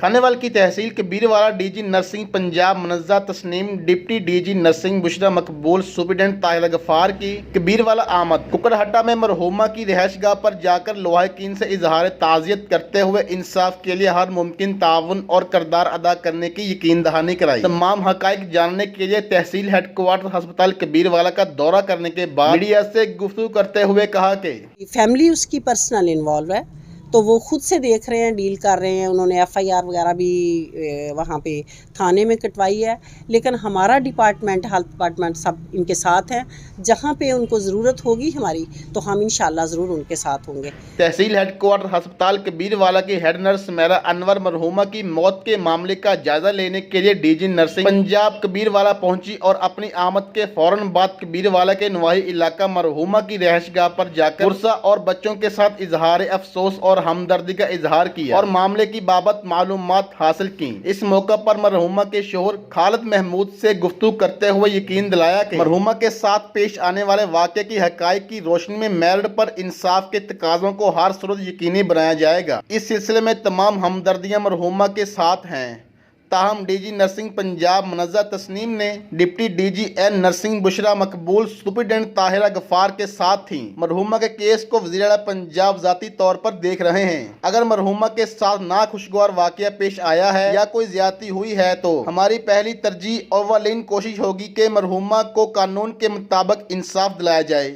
खानेवाल की तहसील Kabirwala DG nursing Punjab Munazza Tasneem, deputy DG nursing Bushra Maqbool, superintendent Tahira Ghaffar की कबीरवाला आमद कुकड़हट्टा में मरहूमा की रिहाइशगाह पर जाकर लवाहिकीन से इजहार ताज़ियत करते हुए इंसाफ के लिए हर मुमकिन ताउन और किरदार अदा करने की यकीन दहानी कराई। तमाम हकाइक जानने के लिए तहसील हेडक्वार्टर अस्पताल कबीरवाला का दौरा करने के बाद मीडिया से गुफ्तगू करते हुए कहा कि फैमिली उसकी पर्सनल इन्वॉल्व है, तो वो खुद से देख रहे हैं, डील कर रहे हैं। उन्होंने एफआईआर वगैरह भी वहाँ पे थाने में कटवाई है, लेकिन हमारा डिपार्टमेंट, हेल्थ डिपार्टमेंट सब इनके साथ हैं। जहाँ पे उनको ज़रूरत होगी हमारी, तो हम इंशाल्लाह ज़रूर उनके साथ होंगे। तहसील हेडक्वार्टर अस्पताल कबीरवाला की हेड नर्स मेरा अनवर मरहूमा की मौत के मामले का जायजा लेने के लिए डीजी नर्सिंग पंजाब कबीरवाला पहुंची और अपनी आमद के फौरन बाद कबीरवाला के नवाही इलाका मरहूमा की रिहाइशगाह पर जाकर पुरसा और बच्चों के साथ इजहार अफसोस और हमदर्दी का इजहार किया और मामले की बाबत मालूमात हासिल की। इस मौका पर मरहूमा के शोहर खालिद महमूद से गुफ्तगू करते हुए यकीन दिलाया कि मरहूमा के साथ पेश आने वाले वाक़े की हकाइक की रोशनी में मेरिट पर इंसाफ के तकाज़ों को हर सूरत यकीनी बनाया जाएगा। इस सिलसिले में तमाम हमदर्दियाँ मरहूमा के साथ हैं। ताहम डीजी नर्सिंग पंजाब मुनज़्ज़ा तस्नीम ने डिप्टी डीजी एन नर्सिंग बुशरा मकबूल, सुप्रीडेंट ताहिरा गफार के साथ थी। मरहूमा के केस को वज़ीर आला पंजाब ज़ाती तौर पर देख रहे हैं। अगर मरहूमा के साथ नाखुशगवार वाक़या पेश आया है या कोई ज्यादती हुई है तो हमारी पहली तरजीह और अव्वलीन कोशिश होगी कि मरहूमा को कानून के मुताबिक इंसाफ दिलाया जाए।